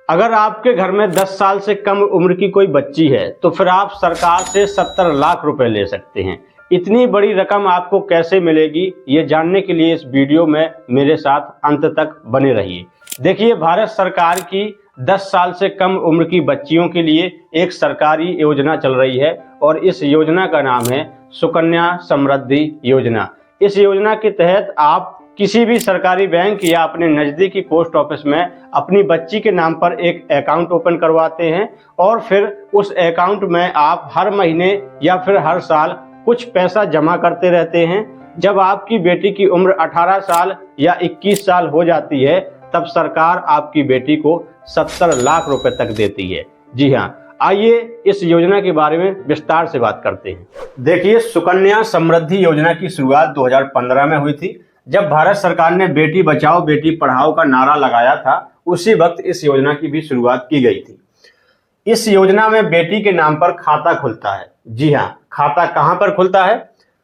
अगर आपके घर में 10 साल से कम उम्र की कोई बच्ची है तो फिर आप सरकार से 70 लाख रुपए ले सकते हैं। इतनी बड़ी रकम आपको कैसे मिलेगी, ये जानने के लिए इस वीडियो में मेरे साथ अंत तक बने रहिए। देखिए, भारत सरकार की 10 साल से कम उम्र की बच्चियों के लिए एक सरकारी योजना चल रही है और इस योजना का नाम है सुकन्या समृद्धि योजना। इस योजना के तहत आप किसी भी सरकारी बैंक या अपने नज़दीकी पोस्ट ऑफिस में अपनी बच्ची के नाम पर एक अकाउंट ओपन करवाते हैं और फिर उस अकाउंट में आप हर महीने या फिर हर साल कुछ पैसा जमा करते रहते हैं। जब आपकी बेटी की उम्र 18 साल या 21 साल हो जाती है तब सरकार आपकी बेटी को 70 लाख रुपए तक देती है। जी हाँ, आइए इस योजना के बारे में विस्तार से बात करते हैं। देखिए, सुकन्या समृद्धि योजना की शुरुआत 2015 में हुई थी। जब भारत सरकार ने बेटी बचाओ बेटी पढ़ाओ का नारा लगाया था, उसी वक्त इस योजना की भी शुरुआत की गई थी। इस योजना में बेटी के नाम पर खाता खुलता है। जी हाँ, खाता कहाँ पर खुलता है?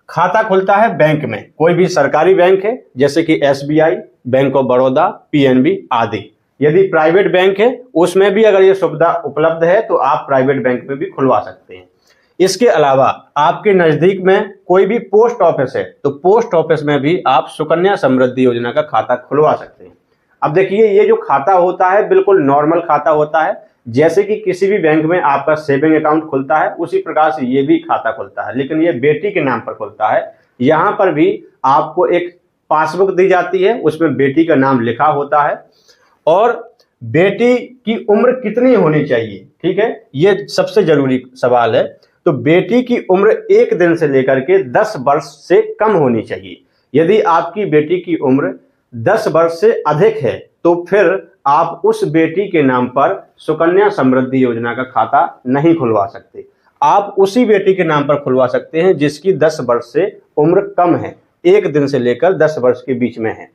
खाता खुलता है बैंक में। कोई भी सरकारी बैंक है जैसे कि SBI, bank of Baroda, PNB आदि। यदि प्राइवेट बैंक है उसमें भी अगर ये सुविधा उपलब्ध है तो आप प्राइवेट बैंक में भी खुलवा सकते हैं। इसके अलावा आपके नजदीक में कोई भी पोस्ट ऑफिस है तो पोस्ट ऑफिस में भी आप सुकन्या समृद्धि योजना का खाता खुलवा सकते हैं। अब देखिए, ये जो खाता होता है बिल्कुल नॉर्मल खाता होता है। जैसे कि किसी भी बैंक में आपका सेविंग अकाउंट खुलता है उसी प्रकार से ये भी खाता खुलता है, लेकिन ये बेटी के नाम पर खुलता है। यहाँ पर भी आपको एक पासबुक दी जाती है, उसमें बेटी का नाम लिखा होता है और बेटी की उम्र कितनी होनी चाहिए, ठीक है, ये सबसे जरूरी सवाल है। तो बेटी की उम्र 1 दिन से लेकर के 10 वर्ष से कम होनी चाहिए। यदि आपकी बेटी की उम्र 10 वर्ष से अधिक है तो फिर आप उस बेटी के नाम पर सुकन्या समृद्धि योजना का खाता नहीं खुलवा सकते। आप उसी बेटी के नाम पर खुलवा सकते हैं जिसकी 10 वर्ष से उम्र कम है, 1 दिन से लेकर 10 वर्ष के बीच में है।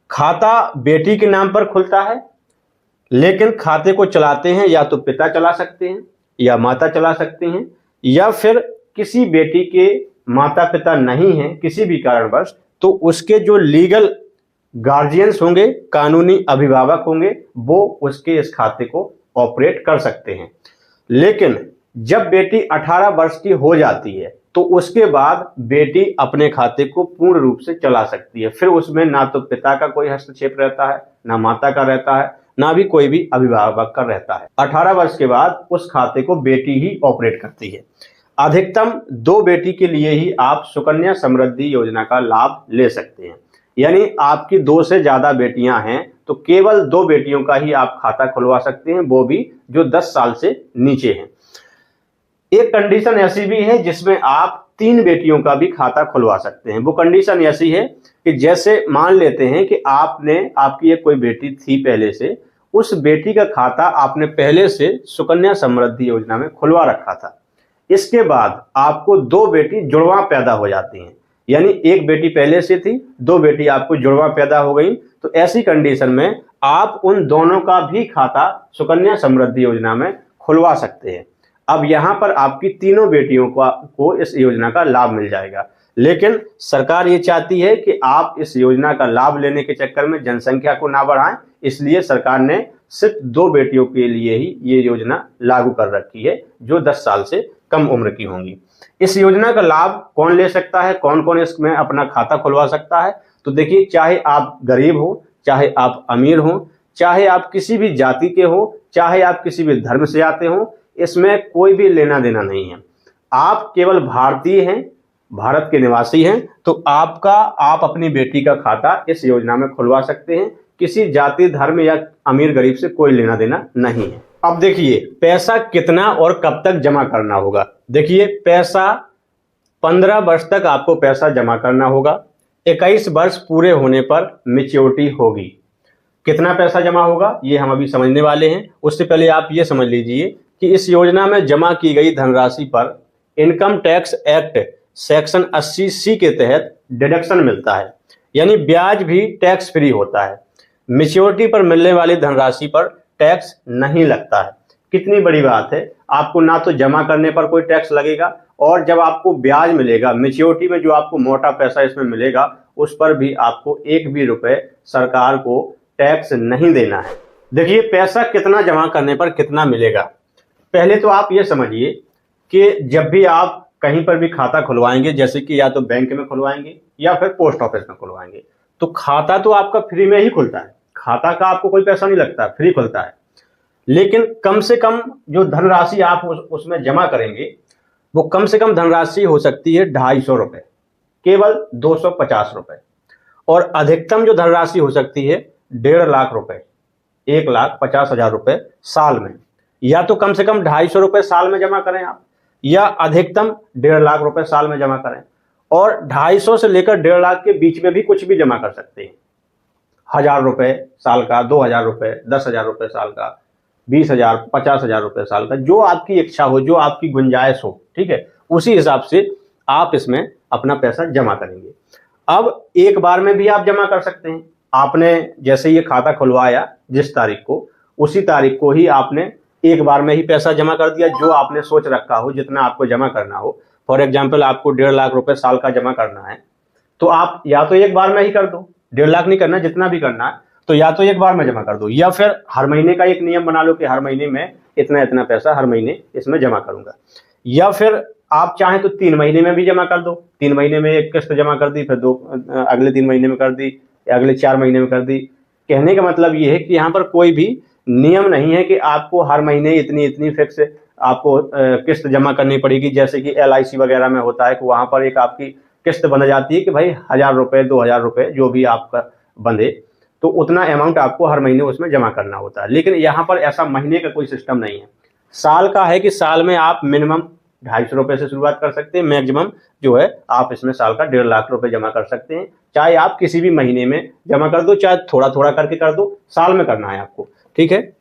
खाता बेटी के नाम पर खुलता है, लेकिन खाते को चलाते हैं या तो पिता चला सकते हैं या माता चला सकते हैं, या फिर किसी बेटी के माता पिता नहीं हैं किसी भी कारणवश तो उसके जो लीगल गार्जियंस होंगे, कानूनी अभिभावक होंगे, वो उसके इस खाते को ऑपरेट कर सकते हैं। लेकिन जब बेटी 18 वर्ष की हो जाती है तो उसके बाद बेटी अपने खाते को पूर्ण रूप से चला सकती है। फिर उसमें ना तो पिता का कोई हस्तक्षेप रहता है, ना माता का रहता है, ना भी कोई भी अभिभावक का रहता है। 18 वर्ष के बाद उस खाते को बेटी ही ऑपरेट करती है। अधिकतम 2 बेटी के लिए ही आप सुकन्या समृद्धि योजना का लाभ ले सकते हैं। यानी आपकी 2 से ज्यादा बेटियां हैं तो केवल 2 बेटियों का ही आप खाता खुलवा सकते हैं, वो भी जो 10 साल से नीचे हैं। एक कंडीशन ऐसी भी है जिसमें आप 3 बेटियों का भी खाता खुलवा सकते हैं। वो कंडीशन ऐसी है कि जैसे मान लेते हैं कि आपकी एक कोई बेटी थी पहले से, उस बेटी का खाता आपने पहले से सुकन्या समृद्धि योजना में खुलवा रखा था। इसके बाद आपको 2 बेटी जुड़वा पैदा हो जाती हैं, यानी एक बेटी पहले से थी, 2 बेटी आपको जुड़वा पैदा हो गई, तो ऐसी कंडीशन में आप उन दोनों का भी खाता सुकन्या समृद्धि योजना में खुलवा सकते हैं। अब यहाँ पर आपकी तीनों बेटियों को इस योजना का लाभ मिल जाएगा। लेकिन सरकार ये चाहती है कि आप इस योजना का लाभ लेने के चक्कर में जनसंख्या को ना बढ़ाएं, इसलिए सरकार ने सिर्फ 2 बेटियों के लिए ही ये योजना लागू कर रखी है जो 10 साल से कम उम्र की होंगी। इस योजना का लाभ कौन ले सकता है, कौन कौन इसमें अपना खाता खुलवा सकता है? तो देखिए, चाहे आप गरीब हो, चाहे आप अमीर हो, चाहे आप किसी भी जाति के हो, चाहे आप किसी भी धर्म से आते हो, इसमें कोई भी लेना देना नहीं है। आप केवल भारतीय हैं, भारत के निवासी हैं, तो आप अपनी बेटी का खाता इस योजना में खुलवा सकते हैं। किसी जाति, धर्म या अमीर गरीब से कोई लेना देना नहीं है। अब देखिए, पैसा कितना और कब तक जमा करना होगा। देखिए, पैसा 15 वर्ष तक आपको पैसा जमा करना होगा। 21 वर्ष पूरे होने पर मैच्योरिटी होगी। कितना पैसा जमा होगा ये हम अभी समझने वाले हैं। उससे पहले आप ये समझ लीजिए कि इस योजना में जमा की गई धनराशि पर income tax act section 80C के तहत डिडक्शन मिलता है, यानी ब्याज भी टैक्स फ्री होता है। मैच्योरिटी पर मिलने वाली धनराशि पर टैक्स नहीं लगता है। कितनी बड़ी बात है, आपको ना तो जमा करने पर कोई टैक्स लगेगा और जब आपको ब्याज मिलेगा मैच्योरिटी में, जो आपको मोटा पैसा इसमें मिलेगा, उस पर भी आपको 1 भी रुपए सरकार को टैक्स नहीं देना है। देखिए पैसा कितना जमा करने पर कितना मिलेगा। पहले तो आप ये समझिए कि जब भी आप कहीं पर भी खाता खुलवाएंगे, जैसे कि या तो बैंक में खुलवाएंगे या फिर पोस्ट ऑफिस में खुलवाएंगे, तो खाता तो आपका फ्री में ही खुलता है, खाता का आपको कोई पैसा नहीं लगता, फ्री खुलता है। लेकिन कम से कम जो धनराशि आप उसमें जमा करेंगे वो कम से कम धनराशि हो सकती है 250 रुपए, केवल 250 रुपए। और अधिकतम जो धनराशि हो सकती है 1.5 लाख रुपए, 1,50,000 रुपए साल में। या तो कम से कम 250 रुपए साल में जमा करें आप, या अधिकतम 1.5 लाख रुपए साल में जमा करें। और 250 से लेकर 1.5 लाख के बीच में भी कुछ भी जमा कर सकते हैं। 1,000 रुपए साल का, 2,000 रुपए, 10,000 रुपए साल का, 20,000, 50,000 रुपए साल का, जो आपकी इच्छा हो, जो आपकी गुंजाइश हो, ठीक है, उसी हिसाब से आप इसमें अपना पैसा जमा करेंगे। अब एक बार में भी आप जमा कर सकते हैं। आपने जैसे ये खाता खुलवाया जिस तारीख को, उसी तारीख को ही आपने एक बार में ही पैसा जमा कर दिया, जो आपने सोच रखा हो जितना आपको जमा करना हो। फॉर एग्जाम्पल आपको 1.5 लाख रुपए साल का जमा करना है, तो आप या तो एक बार में ही कर दो, 1.5 लाख नहीं करना, जितना भी करना है तो या तो एक बार में जमा कर दो, या फिर हर महीने का एक नियम बना लो कि हर महीने में इतना इतना पैसा हर महीने इसमें जमा करूंगा। या फिर आप चाहें तो 3 महीने में भी जमा कर दो, 3 महीने में एक किस्त जमा कर दी, फिर अगले 3 महीने में कर दी, अगले 4 महीने में कर दी। कहने का मतलब ये है कि यहाँ पर कोई भी नियम नहीं है कि आपको हर महीने इतनी इतनी फिक्स आपको किस्त जमा करनी पड़ेगी। जैसे कि LIC वगैरह में होता है कि वहां पर एक आपकी किस्त बन जाती है कि भाई 1,000 रुपए, 2,000 रुपए, जो भी आपका बंधे, तो उतना अमाउंट आपको हर महीने उसमें जमा करना होता है। लेकिन यहाँ पर ऐसा महीने का कोई सिस्टम नहीं है, साल का है कि साल में आप मिनिमम 250 रुपए से शुरुआत कर सकते हैं, मैक्सिमम जो है आप इसमें साल का 1.5 लाख रुपए जमा कर सकते हैं। चाहे आप किसी भी महीने में जमा कर दो, चाहे थोड़ा थोड़ा करके कर दो, साल में करना है आपको, ठीक है।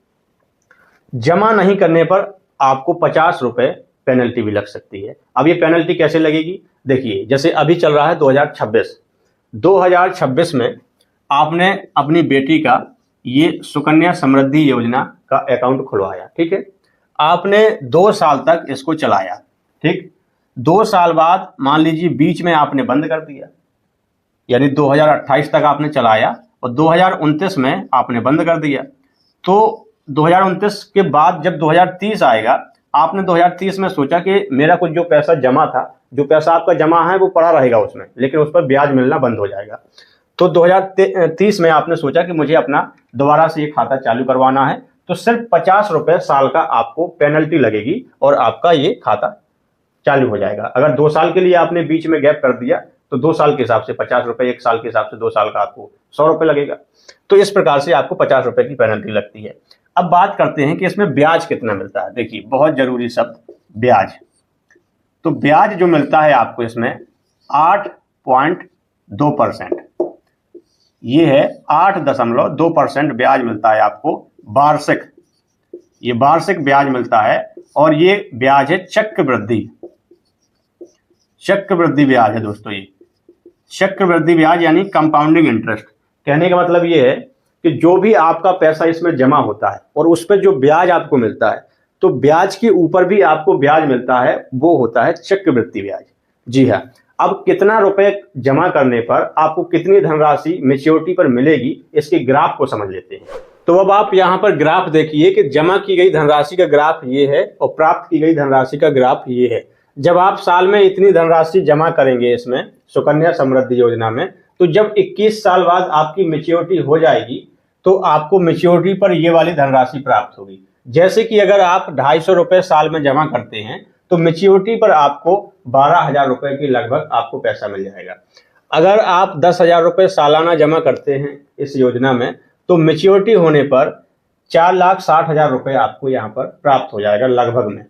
जमा नहीं करने पर आपको 50 रुपए पेनल्टी भी लग सकती है। अब ये पेनल्टी कैसे लगेगी, देखिए जैसे अभी चल रहा है 2026 में आपने अपनी बेटी का ये सुकन्या समृद्धि योजना का अकाउंट खुलवाया, ठीक है। आपने 2 साल तक इसको चलाया, ठीक। 2 साल बाद मान लीजिए बीच में आपने बंद कर दिया, यानी 2028 तक आपने चलाया और 2029 में आपने बंद कर दिया। तो 2029 के बाद जब 2030 आएगा, आपने 2030 में सोचा कि मेरा कुछ जो पैसा जमा था, जो पैसा आपका जमा है वो पड़ा रहेगा उसमें, लेकिन उस पर ब्याज मिलना बंद हो जाएगा। तो 2030 में आपने सोचा कि मुझे अपना दोबारा से ये खाता चालू करवाना है, तो सिर्फ 50 रुपए साल का आपको पेनल्टी लगेगी और आपका ये खाता चालू हो जाएगा। अगर 2 साल के लिए आपने बीच में गैप कर दिया तो 2 साल के हिसाब से 50 रुपए, 1 साल के हिसाब से 2 साल का आपको 100 रुपए लगेगा। तो इस प्रकार से आपको 50 रुपए की पेनल्टी लगती है। अब बात करते हैं कि इसमें ब्याज कितना मिलता है। देखिए बहुत जरूरी शब्द ब्याज। तो ब्याज जो मिलता है आपको इसमें 8.2%, ये है 8.2% ब्याज मिलता है आपको वार्षिक। ये वार्षिक ब्याज मिलता है और ये ब्याज है चक्रवृद्धि। चक्रवृद्धि ब्याज है दोस्तों, ये चक्रवृद्धि ब्याज यानी कंपाउंडिंग इंटरेस्ट। कहने का मतलब ये है कि जो भी आपका पैसा इसमें जमा होता है और उस पर जो ब्याज आपको मिलता है, तो ब्याज के ऊपर भी आपको ब्याज मिलता है, वो होता है चक्रवृद्धि ब्याज। जी हाँ। अब कितना रुपए जमा करने पर आपको कितनी धनराशि मैच्योरिटी पर मिलेगी, इसके ग्राफ को समझ लेते हैं। तो अब आप यहाँ पर ग्राफ देखिए कि जमा की गई धनराशि का ग्राफ ये है और प्राप्त की गई धनराशि का ग्राफ ये है। जब आप साल में इतनी धनराशि जमा करेंगे इसमें सुकन्या समृद्धि योजना में, तो जब 21 साल बाद आपकी मैच्योरिटी हो जाएगी तो आपको मैच्योरिटी पर ये वाली धनराशि प्राप्त होगी। जैसे कि अगर आप 250 रुपए साल में जमा करते हैं तो मैच्योरिटी पर आपको 12,000 रुपए की लगभग आपको पैसा मिल जाएगा। अगर आप 10,000 रुपए सालाना जमा करते हैं इस योजना में, तो मैच्योरिटी होने पर 4,60,000 रुपए आपको यहाँ पर प्राप्त हो जाएगा लगभग में।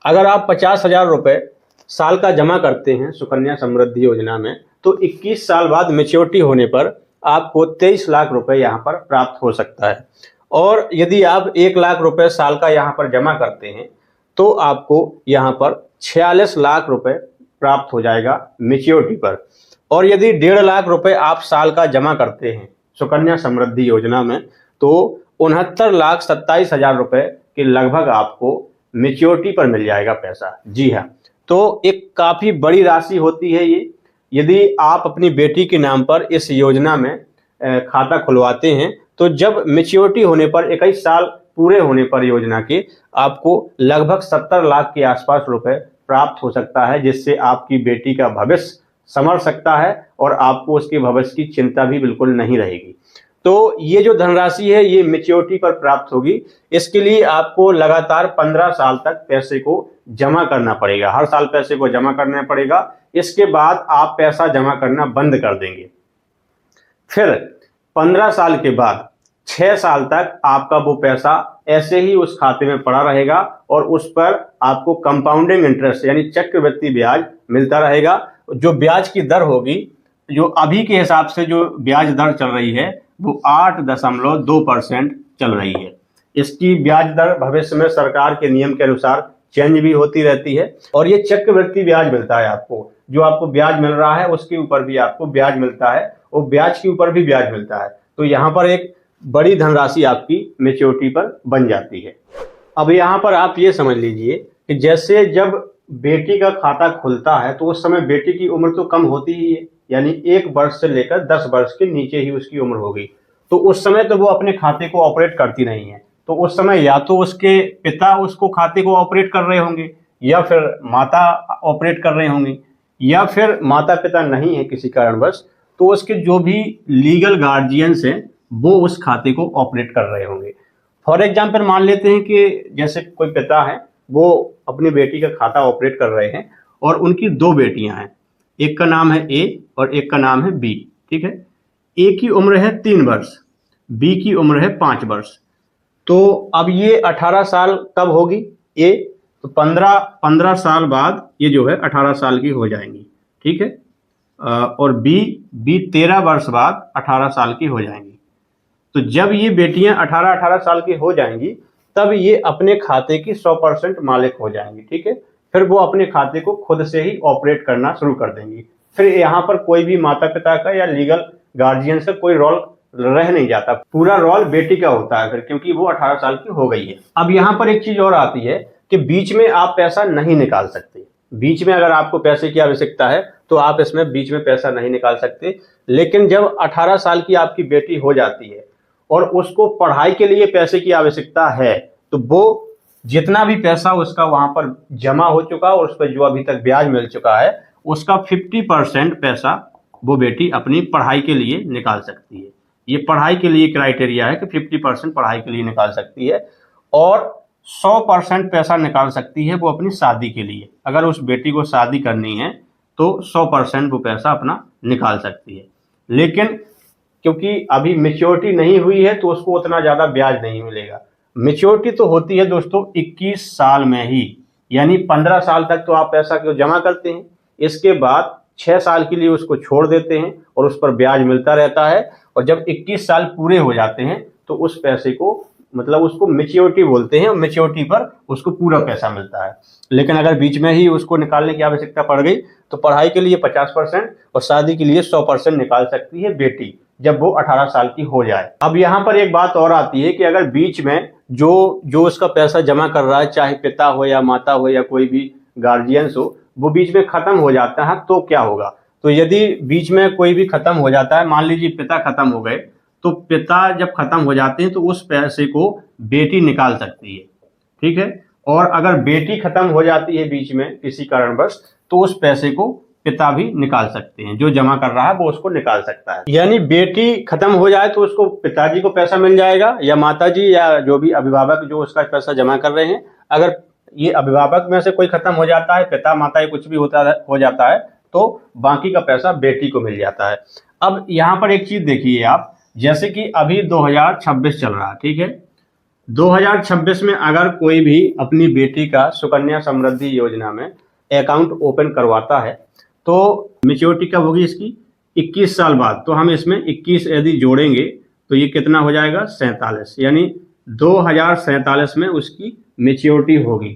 अगर आप 50,000 रुपए साल का जमा करते हैं सुकन्या समृद्धि योजना में, तो 21 साल बाद मैच्योरिटी होने पर आपको 23 लाख रुपए यहाँ पर प्राप्त हो सकता है। और यदि आप 1 लाख रुपए साल का यहाँ पर जमा करते हैं तो आपको यहाँ पर 46 लाख रुपए प्राप्त हो जाएगा मैच्योरिटी पर। और यदि 1.5 लाख रुपए आप साल का जमा करते हैं सुकन्या समृद्धि योजना में, तो 69,27,000 रुपए के लगभग आपको मैच्योरिटी पर मिल जाएगा पैसा। जी हाँ। तो एक काफी बड़ी राशि होती है ये। यदि आप अपनी बेटी के नाम पर इस योजना में खाता खुलवाते हैं तो जब मैच्योरिटी होने पर 21 साल पूरे होने पर योजना के आपको लगभग 70 लाख के आसपास रुपए प्राप्त हो सकता है, जिससे आपकी बेटी का भविष्य संवर सकता है और आपको उसके भविष्य की चिंता भी बिल्कुल नहीं रहेगी। तो ये जो धनराशि है ये मैच्योरिटी पर प्राप्त होगी। इसके लिए आपको लगातार 15 साल तक पैसे को जमा करना पड़ेगा, हर साल पैसे को जमा करना पड़ेगा। इसके बाद आप पैसा जमा करना बंद कर देंगे। फिर 15 साल के बाद 6 साल तक आपका वो पैसा ऐसे ही उस खाते में पड़ा रहेगा और उस पर आपको कंपाउंडिंग इंटरेस्ट यानी चक्रवृद्धि ब्याज मिलता रहेगा। जो ब्याज की दर होगी, जो अभी के हिसाब से जो ब्याज दर चल रही है वो 8.2% चल रही है। इसकी ब्याज दर भविष्य में सरकार के नियम के अनुसार चेंज भी होती रहती है। और ये चक्रवृद्धि ब्याज मिलता है आपको, जो आपको ब्याज मिल रहा है उसके ऊपर भी आपको ब्याज मिलता है और ब्याज के ऊपर भी ब्याज मिलता है। तो यहाँ पर एक बड़ी धनराशि आपकी मैच्योरिटी पर बन जाती है। अब यहाँ पर आप ये समझ लीजिए कि जैसे जब बेटी का खाता खुलता है तो उस समय बेटी की उम्र तो कम होती ही है, यानी 1 वर्ष से लेकर 10 वर्ष के नीचे ही उसकी उम्र होगी। तो उस समय तो वो अपने खाते को ऑपरेट करती नहीं है, तो उस समय या तो उसके पिता उसको खाते को ऑपरेट कर रहे होंगे या फिर माता ऑपरेट कर रहे होंगे, या फिर माता पिता नहीं है किसी कारणवश तो उसके जो भी लीगल गार्जियंस हैं वो उस खाते को ऑपरेट कर रहे होंगे। फॉर एग्जाम्पल मान लेते हैं कि जैसे कोई पिता है वो अपनी बेटी का खाता ऑपरेट कर रहे हैं और उनकी 2 बेटियां हैं, एक का नाम है ए और एक का नाम है बी। ठीक है, ए की उम्र है 3 वर्ष, बी की उम्र है 5 वर्ष। तो अब ये 18 साल कब होगी ए, तो 15 साल बाद ये जो है 18 साल की हो जाएंगी। ठीक है, और बी 13 वर्ष बाद 18 साल की हो जाएंगी। तो जब ये बेटियां 18 साल की हो जाएंगी तब ये अपने खाते की 100% मालिक हो जाएंगी। ठीक है, फिर वो अपने खाते को खुद से ही ऑपरेट करना शुरू कर देंगी। फिर यहाँ पर कोई भी माता पिता का या लीगल गार्जियन से कोई रोल रह नहीं जाता, पूरा रोल बेटी का होता है फिर, क्योंकि वो 18 साल की हो गई है। अब यहाँ पर एक चीज और आती है कि बीच में आप पैसा नहीं निकाल सकते। बीच में अगर आपको पैसे की आवश्यकता है तो आप इसमें बीच में पैसा नहीं निकाल सकते। लेकिन जब 18 साल की आपकी बेटी हो जाती है और उसको पढ़ाई के लिए पैसे की आवश्यकता है तो वो जितना भी पैसा उसका वहां पर जमा हो चुका और उस पर जो अभी तक ब्याज मिल चुका है उसका 50% पैसा वो बेटी अपनी पढ़ाई के लिए निकाल सकती है। ये पढ़ाई के लिए क्राइटेरिया है कि 50% पढ़ाई के लिए निकाल सकती है और 100% पैसा निकाल सकती है वो अपनी शादी के लिए। अगर उस बेटी को शादी करनी है तो 100% वो पैसा अपना निकाल सकती है। लेकिन क्योंकि अभी मैच्योरिटी नहीं हुई है तो उसको उतना ज़्यादा ब्याज नहीं मिलेगा। मैच्योरिटी तो होती है दोस्तों 21 साल में ही, यानी 15 साल तक तो आप पैसा क्यों जमा करते हैं, इसके बाद 6 साल के लिए उसको छोड़ देते हैं और उस पर ब्याज मिलता रहता है। और जब 21 साल पूरे हो जाते हैं तो उस पैसे को मतलब उसको मैच्योरिटी बोलते हैं और मैच्योरिटी पर उसको पूरा पैसा मिलता है। लेकिन अगर बीच में ही उसको निकालने की आवश्यकता पड़ गई तो पढ़ाई के लिए 50% और शादी के लिए 100% निकाल सकती है बेटी जब वो 18 साल की हो जाए। अब यहाँ पर एक बात और आती है कि अगर बीच में जो उसका पैसा जमा कर रहा है, चाहे पिता हो या माता हो या कोई भी गार्जियंस हो, वो बीच में खत्म हो जाता है तो क्या होगा। तो यदि बीच में कोई भी खत्म हो जाता है, मान लीजिए पिता खत्म हो गए, तो पिता जब खत्म हो जाते हैं तो उस पैसे को बेटी निकाल सकती है। ठीक है, और अगर बेटी खत्म हो जाती है बीच में किसी कारणवश तो उस पैसे को पिता भी निकाल सकते हैं, जो जमा कर रहा है वो उसको निकाल सकता है। यानी बेटी खत्म हो जाए तो उसको पिताजी को पैसा मिल जाएगा या माताजी या जो भी अभिभावक जो उसका पैसा जमा कर रहे हैं। अगर ये अभिभावक में से कोई खत्म हो जाता है, पिता माता या कुछ भी हो जाता है तो बाकी का पैसा बेटी को मिल जाता है। अब यहाँ पर एक चीज देखिए आप, जैसे कि अभी 2026 चल रहा है। ठीक है, 2026 में अगर कोई भी अपनी बेटी का सुकन्या समृद्धि योजना में अकाउंट ओपन करवाता है तो मैच्योरिटी कब होगी इसकी, 21 साल बाद। तो हम इसमें 21 यदि जोड़ेंगे तो ये कितना हो जाएगा, 47, यानी 2047 में उसकी मैच्योरिटी होगी।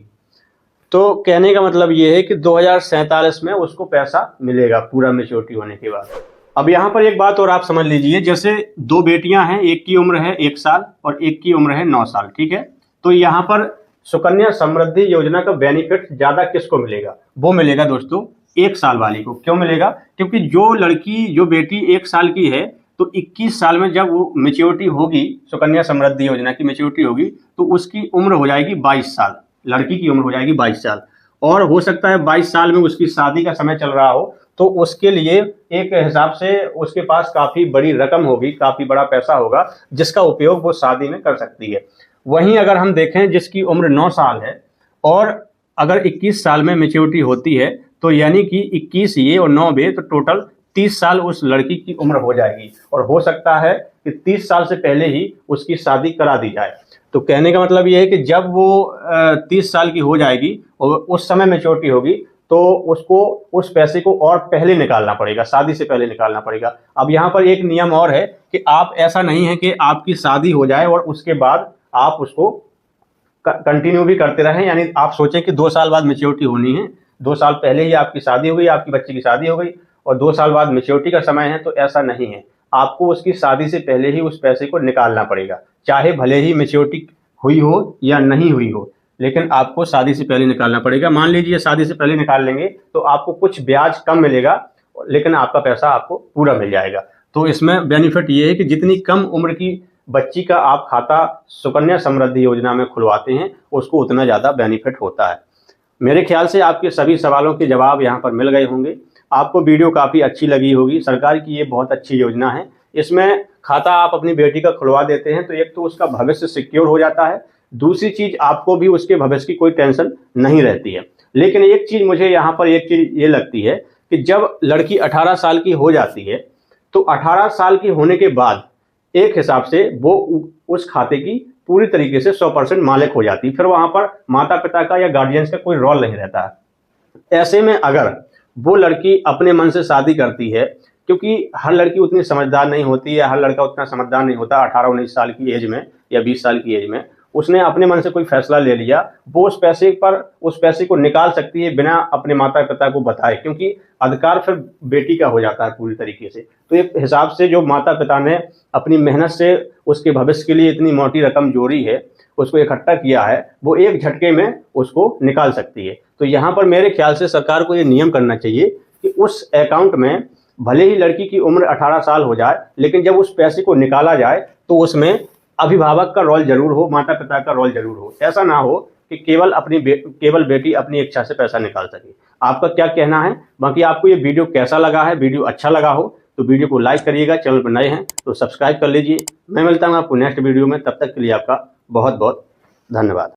तो कहने का मतलब ये है कि 2047 में उसको पैसा मिलेगा पूरा मैच्योरिटी होने के बाद। अब यहाँ पर एक बात और आप समझ लीजिए, जैसे 2 बेटियां हैं, एक की उम्र है 1 साल और एक की उम्र है 9 साल। ठीक है, तो यहाँ पर सुकन्या समृद्धि योजना का बेनिफिट ज्यादा किसको मिलेगा, वो मिलेगा दोस्तों 1 साल वाली को। क्यों मिलेगा, क्योंकि जो बेटी 1 साल की है तो 21 साल में जब वो मैच्योरिटी होगी, सुकन्या समृद्धि योजना की मैच्योरिटी होगी, तो उसकी उम्र हो जाएगी 22 साल, लड़की की उम्र हो जाएगी 22 साल। और हो सकता है 22 साल में उसकी शादी का समय चल रहा हो, तो उसके लिए एक हिसाब से उसके पास काफ़ी बड़ी रकम होगी, काफ़ी बड़ा पैसा होगा, जिसका उपयोग वो शादी में कर सकती है। वहीं अगर हम देखें जिसकी उम्र 9 साल है और अगर 21 साल में मैच्योरिटी होती है, तो यानी कि 21 ये और 9 बे, तो टोटल 30 साल उस लड़की की उम्र हो जाएगी। और हो सकता है कि 30 साल से पहले ही उसकी शादी करा दी जाए। तो कहने का मतलब ये है कि जब वो 30 साल की हो जाएगी और उस समय मैच्योरिटी होगी, तो उसको उस पैसे को और पहले निकालना पड़ेगा, शादी से पहले निकालना पड़ेगा। अब यहाँ पर एक नियम और है कि आप, ऐसा नहीं है कि आपकी शादी हो जाए और उसके बाद आप उसको कंटिन्यू भी करते रहें। यानी आप सोचें कि 2 साल बाद मैच्योरिटी होनी है, 2 साल पहले ही आपकी शादी हो गई, आपकी बच्ची की शादी हो गई और 2 साल बाद मैच्योरिटी का समय है, तो ऐसा नहीं है। आपको उसकी शादी से पहले ही उस पैसे को निकालना पड़ेगा, चाहे भले ही मैच्योरिटी हुई हो या नहीं हुई हो, लेकिन आपको शादी से पहले निकालना पड़ेगा। मान लीजिए शादी से पहले निकाल लेंगे तो आपको कुछ ब्याज कम मिलेगा, लेकिन आपका पैसा आपको पूरा मिल जाएगा। तो इसमें बेनिफिट ये है कि जितनी कम उम्र की बच्ची का आप खाता सुकन्या समृद्धि योजना में खुलवाते हैं, उसको उतना ज़्यादा बेनिफिट होता है। मेरे ख्याल से आपके सभी सवालों के जवाब यहाँ पर मिल गए होंगे। आपको वीडियो काफ़ी अच्छी लगी होगी। सरकार की ये बहुत अच्छी योजना है। इसमें खाता आप अपनी बेटी का खुलवा देते हैं तो एक तो उसका भविष्य सिक्योर हो जाता है, दूसरी चीज़ आपको भी उसके भविष्य की कोई टेंशन नहीं रहती है। लेकिन एक चीज़ मुझे यहाँ पर एक चीज़ ये लगती है कि जब लड़की 18 साल की हो जाती है, तो 18 साल की होने के बाद एक हिसाब से वो उस खाते की पूरी तरीके से 100% मालिक हो जाती है। फिर वहाँ पर माता पिता का या गार्जियंस का कोई रोल नहीं रहता है। ऐसे में अगर वो लड़की अपने मन से शादी करती है, क्योंकि हर लड़की उतनी समझदार नहीं होती है, हर लड़का उतना समझदार नहीं होता 18-19 साल की एज में या 20 साल की एज में, उसने अपने मन से कोई फैसला ले लिया, वो उस पैसे को निकाल सकती है बिना अपने माता पिता को बताए, क्योंकि अधिकार फिर बेटी का हो जाता है पूरी तरीके से। तो एक हिसाब से जो माता पिता ने अपनी मेहनत से उसके भविष्य के लिए इतनी मोटी रकम जोड़ी है, उसको इकट्ठा किया है, वो एक झटके में उसको निकाल सकती है। तो यहाँ पर मेरे ख्याल से सरकार को ये नियम करना चाहिए कि उस अकाउंट में भले ही लड़की की उम्र 18 साल हो जाए, लेकिन जब उस पैसे को निकाला जाए तो उसमें अभिभावक का रोल जरूर हो, माता पिता का रोल जरूर हो। ऐसा ना हो कि केवल बेटी अपनी इच्छा से पैसा निकाल सके। आपका क्या कहना है? बाकी आपको ये वीडियो कैसा लगा है? वीडियो अच्छा लगा हो तो वीडियो को लाइक करिएगा, चैनल पर नए हैं तो सब्सक्राइब कर लीजिए। मैं मिलता हूँ आपको नेक्स्ट वीडियो में, तब तक के लिए आपका बहुत बहुत धन्यवाद।